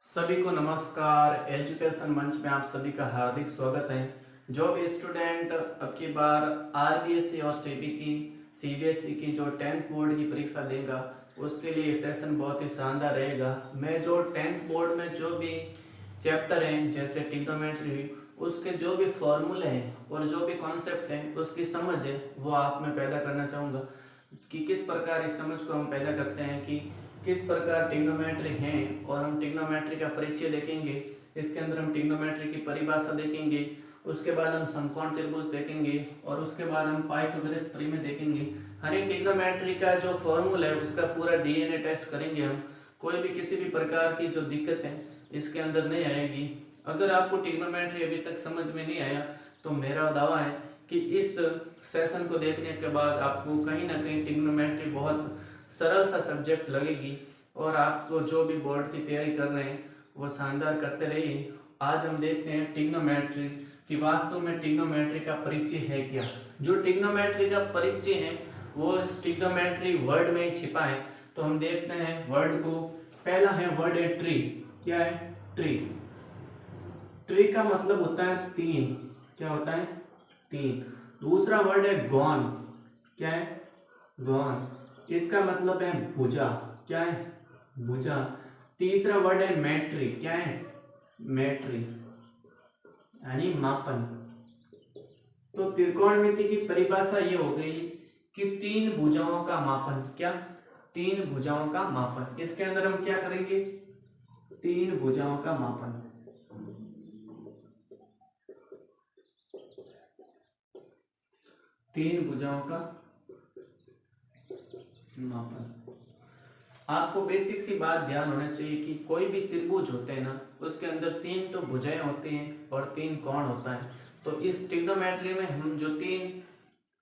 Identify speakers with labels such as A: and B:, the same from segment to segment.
A: सभी को नमस्कार। एजुकेशन मंच में आप सभी का हार्दिक स्वागत है। जो भी स्टूडेंट अब की बार आरबीएसई और सीबीएसई की जो 10th बोर्ड की परीक्षा देगा उसके लिए सेशन बहुत ही शानदार रहेगा। मैं जो 10th बोर्ड में जो भी चैप्टर हैं जैसे ट्रिग्नोमेट्री हुई उसके जो भी फॉर्मूले हैं और जो भी कॉन्सेप्ट हैं उसकी समझ है वो आप में पैदा करना चाहूँगा कि किस प्रकार इस समझ को हम पैदा करते हैं कि किस प्रकार ट्रिग्नोमेट्री हैं। और हम ट्रिग्नोमेट्री का परिचय देखेंगे, इसके अंदर हम ट्रिग्नोमेट्री की परिभाषा देखेंगे, उसके बाद हम समकोण त्रिभुज देखेंगे और उसके बाद हम पाइथागोरस प्रमेय देखेंगे। हर एक ट्रिग्नोमेट्री का जो फॉर्मूला है उसका पूरा डीएनए टेस्ट करेंगे हम। कोई भी किसी भी प्रकार की जो दिक्कत है इसके अंदर नहीं आएगी। अगर आपको ट्रिग्नोमेट्री अभी तक समझ में नहीं आया तो मेरा दावा है कि इस सेशन को देखने के बाद आपको कहीं ना कहीं ट्रिग्नोमेट्री बहुत सरल सा सब्जेक्ट लगेगी और आपको जो भी बोर्ड की तैयारी कर रहे हैं वो शानदार करते रहिए। आज हम देखते हैं ट्रिग्नोमेट्री कि वास्तव में ट्रिग्नोमेट्री का परिचय है क्या। जो ट्रिग्नोमेट्री का परिचय है वो ट्रिग्नोमेट्री वर्ड में ही छिपा है। तो हम देखते हैं वर्ड को। पहला है वर्ड है ट्री। क्या है? ट्री। ट्री का मतलब होता है तीन। क्या होता है? तीन। दूसरा वर्ड है गॉन। क्या है? गॉन। इसका मतलब है भुजा। क्या है? भुजा। तीसरा वर्ड है मेट्री। क्या है? मेट्री यानी मापन। तो त्रिकोणमिति की परिभाषा ये हो गई कि तीन भुजाओं का मापन। क्या? तीन भुजाओं का मापन। इसके अंदर हम क्या करेंगे? तीन भुजाओं का मापन। तीन भुजाओं का मापन। आपको बेसिक सी बात ध्यान होना चाहिए कि कोई भी त्रिभुज होते हैं ना उसके अंदर तीन तो भुजाएं होती हैं और तीन कोण होता है। तो इस ट्रिग्नोमेट्री में हम जो तीन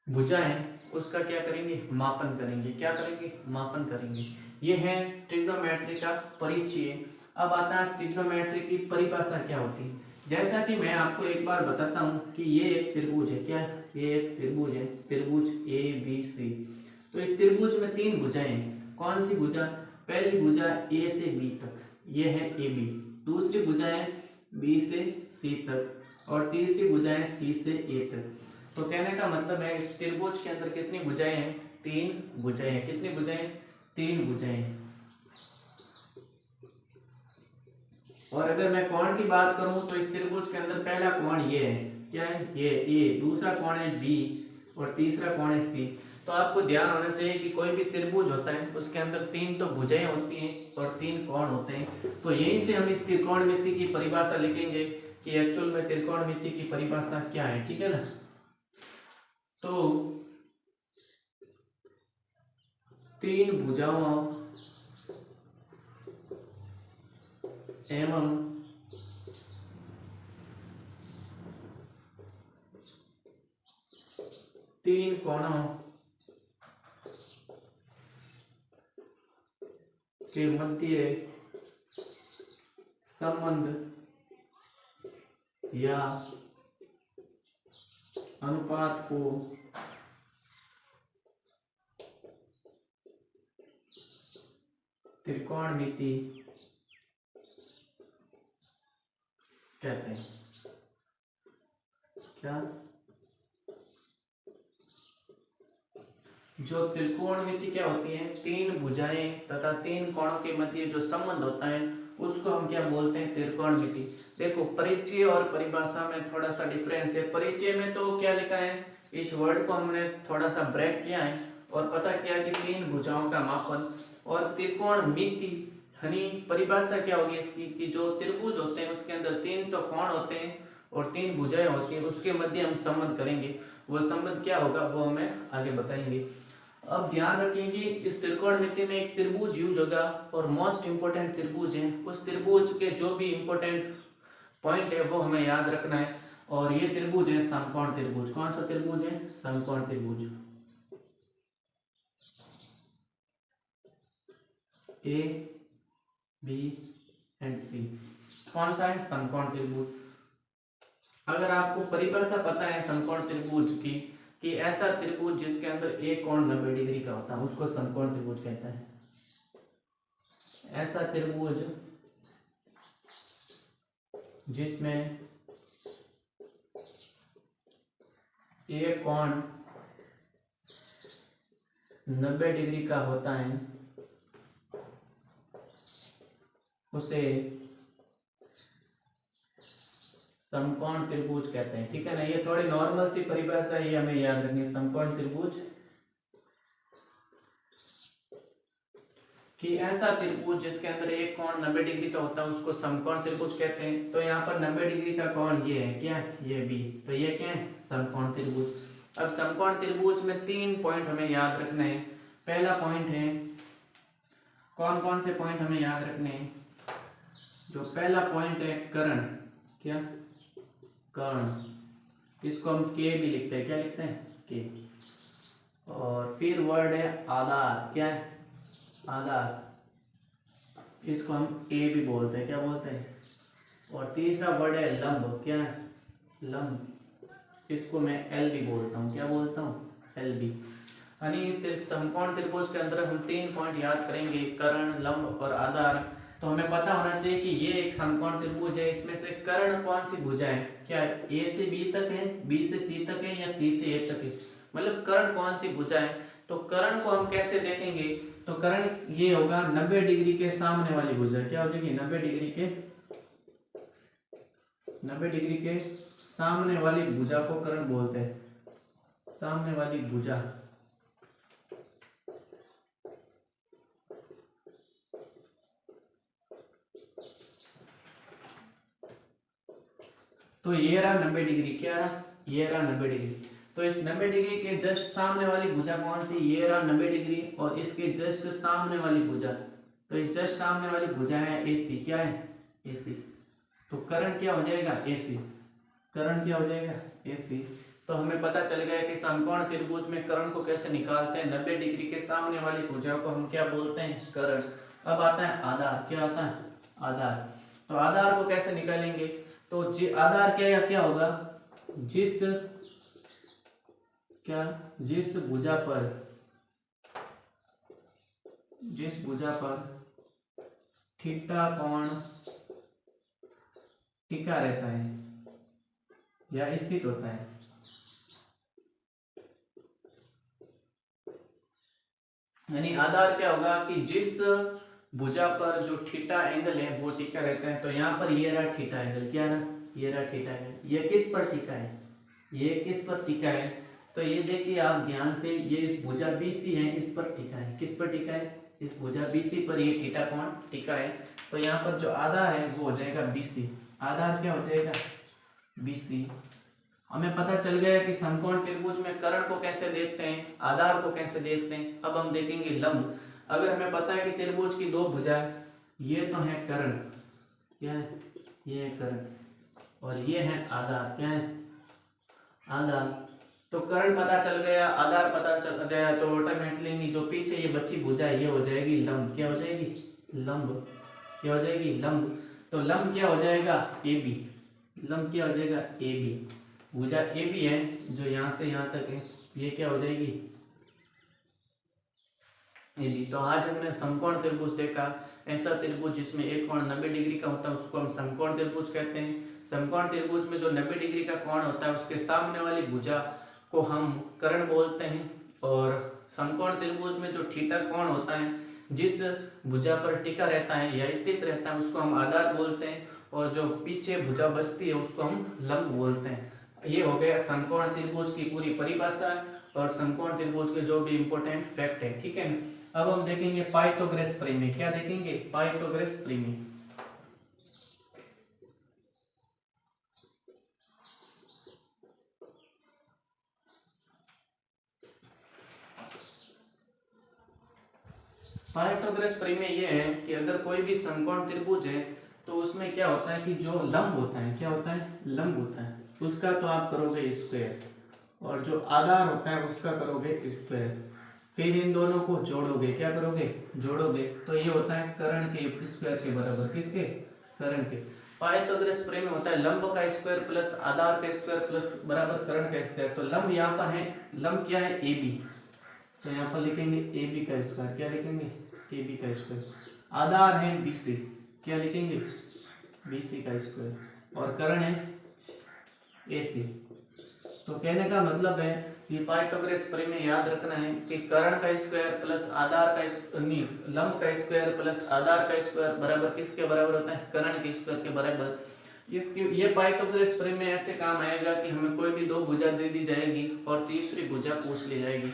A: भुजाएं उसका क्या करेंगे? मापन करेंगे। क्या करेंगे? मापन करेंगे। ये है ट्रिग्नोमेट्री का परिचय। अब आता है ट्रिग्नोमेट्री की परिभाषा क्या होती है। जैसा कि मैं आपको एक बार बताता हूं कि ये एक त्रिभुज है। क्या? ये एक त्रिभुज है, त्रिभुज ए बी सी। तो इस त्रिभुज में तीन भुजाएं हैं। कौन सी भुजा? पहली भुजा ए से बी तक, ये है ए बी। दूसरी भुजा है बी से सी तक और तीसरी भुजा है सी से ए तक। तो कहने का मतलब है इस त्रिभुज के अंदर कितनी भुजाएं हैं? तीन भुजाएं हैं। कितनी भुजाएं? तीन भुजाएं। और अगर मैं कोण की बात करूं तो इस त्रिभुज के अंदर पहला कोण ये है। क्या है? ये ए। दूसरा कोण है बी और तीसरा कोण है सी। तो आपको ध्यान होना चाहिए कि कोई भी त्रिभुज होता है उसके अंदर तीन तो भुजाएं होती हैं और तीन कोण होते हैं। तो यहीं से हम इस त्रिकोणमिति की परिभाषा लिखेंगे कि एक्चुअल में त्रिकोणमिति की परिभाषा क्या है। ठीक है ना? तो तीन भुजाओं एवं तीन कोणों के मध्य संबंध या अनुपात को त्रिकोणमिति कहते हैं। क्या? जो त्रिकोणमिति क्या होती है? तीन भुजाएं तथा तीन कोणों के मध्य जो संबंध होता है उसको हम क्या बोलते हैं? त्रिकोणमिति। देखो परिचय और परिभाषा में थोड़ा सा डिफरेंस है। परिचय में तो क्या लिखा है, इस वर्ड को हमने थोड़ा सा ब्रेक किया है और पता किया कि तीन भुजाओं का मापन। और त्रिकोणमिति यानी परिभाषा क्या होगी इसकी कि जो त्रिभुज होते हैं उसके अंदर तीन तो कोण होते हैं और तीन भुजाएं होती हैं, उसके मध्य हम संबंध करेंगे। वो संबंध क्या होगा वो हमें आगे बताएंगे। अब ध्यान रखिए कि इस त्रिकोणमिति में एक त्रिभुज यूज होगा और मोस्ट इंपोर्टेंट त्रिभुज है। उस त्रिभुज के जो भी इंपोर्टेंट पॉइंट है वो हमें याद रखना है। और ये त्रिभुज है समकोण त्रिभुज। कौन सा त्रिभुज है? समकोण त्रिभुज। ए बी एंड सी कौन सा है? समकोण त्रिभुज। अगर आपको परिभाषा पता है समकोण त्रिभुज की कि ऐसा त्रिभुज जिसके अंदर एक कोण 90 डिग्री का होता है उसको समकोण त्रिभुज कहता है। ऐसा त्रिभुज जिसमें एक कोण 90 डिग्री का होता है उसे समकोण त्रिभुज कहते हैं। ठीक है ना, ये थोड़ी नॉर्मल सी परिभाषा है, ये हमें याद रखनी है। समकोण त्रिभुज कि ऐसा त्रिभुज जिसके अंदर एक कोण 90 डिग्री का होता है उसको समकोण त्रिभुज कहते हैं। तो यहाँ पर 90 डिग्री का कोण ये है, क्या ये बी, तो ये क्या है समकोण त्रिभुज। अब समकोण त्रिभुज में 3 पॉइंट हमें याद रखने हैं। पहला पॉइंट है, कौन कौन से पॉइंट हमें याद रखने हैं? जो पहला पॉइंट है कर्ण, क्या कर्ण, इसको हम के भी लिखते हैं, क्या लिखते हैं के। और फिर वर्ड है आधार, क्या है आधार, इसको हम ए भी बोलते हैं, क्या बोलते हैं। और तीसरा वर्ड है लंब, क्या है लंब, इसको मैं एल भी बोलता हूँ, क्या बोलता हूँ एल भी। यानी समकोण त्रिभुज के अंदर हम 3 पॉइंट याद करेंगे, कर्ण, लंब और आधार। तो हमें पता होना चाहिए कि ये एक समकोण त्रिभुज है, इसमें से कर्ण कौन सी भुजा है, क्या ए से बी तक है, बी से सी तक है या सी से ए तक है, मतलब कर्ण कौन सी भुजा है। तो कर्ण को हम कैसे देखेंगे, तो कर्ण ये होगा 90 डिग्री के सामने वाली भुजा, क्या हो जाएगी 90 डिग्री के सामने वाली भुजा को कर्ण बोलते हैं, सामने वाली भुजा। तो ये रहा 90 डिग्री, क्या रहा ये रहा 90 डिग्री। तो इस 90 डिग्री के जस्ट सामने वाली भुजा कौन सी, ये रहा 90 डिग्री, और इसके जस्ट सामने वाली भुजा, तो इस जस्ट सामने वाली भुजा है AC, क्या है AC। तो कर्ण क्या हो जाएगा AC, कर्ण क्या हो जाएगा AC। तो हमें पता चल गया कि समकोण त्रिभुज में कर्ण को कैसे निकालते हैं। 90 डिग्री के सामने वाली भुजा को हम क्या बोलते हैं कर्ण। अब आता है आधार, क्या आता है आधार। तो आधार को कैसे निकालेंगे, तो आधार क्या होगा, जिस भुजा पर थीटा कोण टिका रहता है या स्थित होता है। यानी आधार क्या होगा कि जिस भुजा पर जो थीटा एंगल है वो टिका रहता है। तो यहाँ पर ये रहा थीटा एंगल, क्या रहा ये रहा थीटा एंगल। ये किस पर टिका है, ये किस पर टिका है, तो ये देखिए आप ध्यान से, ये इस भुजा BC है, इस पर टिका है, किस पर टिका है इस भुजा BC पर ये थीटा कोण टिका है। तो यहाँ पर जो आधार है वो हो जाएगा BC, आधार क्या हो जाएगा BC। हमें पता चल गया कि समकोण त्रिभुज में कर्ण को कैसे देखते हैं, आधार को कैसे देखते हैं। अब हम देखेंगे लंब। अगर हमें पता है कि त्रिभुज की 2 भुजा है, ये तो है कर्ण, क्या है ये है कर्ण, और ये है आधार, क्या है आधार। तो कर्ण पता चल गया, आधार पता चल गया, तो ऑटोमेटिकली जो पीछे ये बची भुजा है ये हो जाएगी लंब, क्या हो जाएगी लंब, क्या हो जाएगी लंब। तो लंब क्या हो जाएगा AB, लंब क्या हो जाएगा AB, भुजा AB है जो यहाँ से यहाँ तक है, ये क्या हो जाएगी AB। तो आज हमने समकोण त्रिभुज देखा, ऐसा त्रिभुज जिसमें एक कोण 90 डिग्री का होता है उसको हम समकोण त्रिभुज कहते हैं। समकोण त्रिभुज में जो 90 डिग्री का कोण होता है उसके सामने वाली भुजा को हम कर्ण बोलते हैं। और समकोण त्रिभुज में जो थीटा कोण होता है जिस भुजा पर टिका रहता है या स्थित रहता है उसको हम आधार बोलते हैं, और जो पीछे भुजा बचती है उसको हम लंब बोलते हैं। ये हो गया समकोण त्रिभुज की पूरी परिभाषा और समकोण त्रिभुज के जो भी इंपॉर्टेंट फैक्ट है, ठीक है। अब हम देखेंगे पाइथागोरस प्रमेय, क्या देखेंगे पाइथागोरस प्रमेय। पाइथागोरस प्रमेय ये है कि अगर कोई भी समकोण त्रिभुज है तो उसमें क्या होता है कि जो लंब होता है, क्या होता है लंब होता है, उसका तो आप करोगे स्क्वायर, और जो आधार होता है उसका करोगे स्क्वायर, फिर इन दोनों को जोड़ोगे, क्या करोगे जोड़ोगे, तो ये होता है कर्ण के स्क्वायर के बराबर, किसके कर्ण के। पाइथागोरस प्रमेय होता है लंब का स्क्वायर प्लस आधार का स्क्वायर प्लस बराबर कर्ण का स्क्वायर। तो लंब यहाँ पर है, लंब क्या है AB, तो यहाँ पर लिखेंगे AB का स्क्वायर, क्या लिखेंगे AB का स्क्वायर। आधार है BC, क्या लिखेंगे BC का स्क्वायर। और कर्ण है AC। तो कहने का मतलब है कि पाइथागोरस प्रमेय याद रखना है कि कर्ण का स्क्वायर प्लस आधार का नहीं, लंब का स्क्वायर प्लस आधार का स्क्वायर बराबर किसके बराबर होता है? कर्ण के स्क्वायर के बराबर। इसकी ये पाइथागोरस प्रमेय ऐसे काम आएगा कि हमें कोई भी दो भुजा दे दी जाएगी और तीसरी भुजा पूछ ली जाएगी।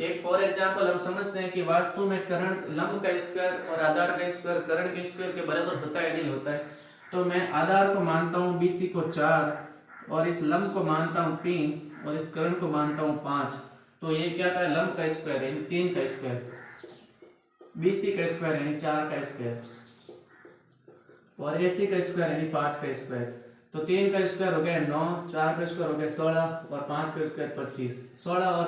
A: एक फॉर एग्जांपल हम समझते हैं कि वास्तव में कर्ण लंब का स्क्वायर और आधार का स्क्वायर कर्ण के स्क्वायर के बराबर होता है नहीं होता है। तो मैं आधार को मानता हूँ BC को 4 और इस लंब को मानता हूँ 3 और इस कर्ण को मानता हूँ 5। तो ये क्या का लंब का स्क्वायर है 3 का स्क्वायर, BC का स्क्वायर यानी 4 का स्क्वायर और AC का स्क्वायर यानी 5 का स्क्वायर। तो 3 का स्क्वायर हो गया 9, 4 का स्क्वायर हो गया 16 और 5 का स्क्वायर 25। 16 और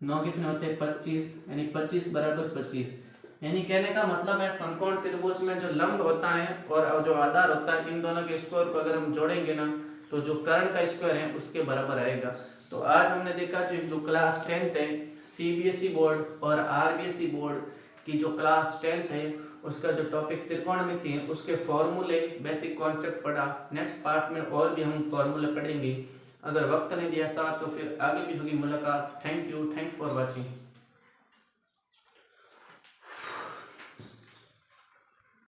A: 9 कितने होते हैं? 25, यानी 25 बराबर 25। यानी कहने का मतलब है समकोण त्रिभुज में जो लंब होता है और जो आधार होता है इन दोनों के स्क्वायर को अगर हम जोड़ेंगे ना तो जो कर्ण का स्क्वायर है उसके बराबर आएगा। तो आज हमने देखा जो क्लास 10th है CBSE बोर्ड और RBSE बोर्ड की जो क्लास 10th है उसका जो टॉपिक त्रिकोणमिति है उसके फॉर्मूले बेसिक कॉन्सेप्ट पढ़ा। नेक्स्ट पार्ट में और भी हम फॉर्मूले पढ़ेंगे। अगर वक्त नहीं दिया साथ तो फिर आगे भी होगी मुलाकात। Thank you for watching.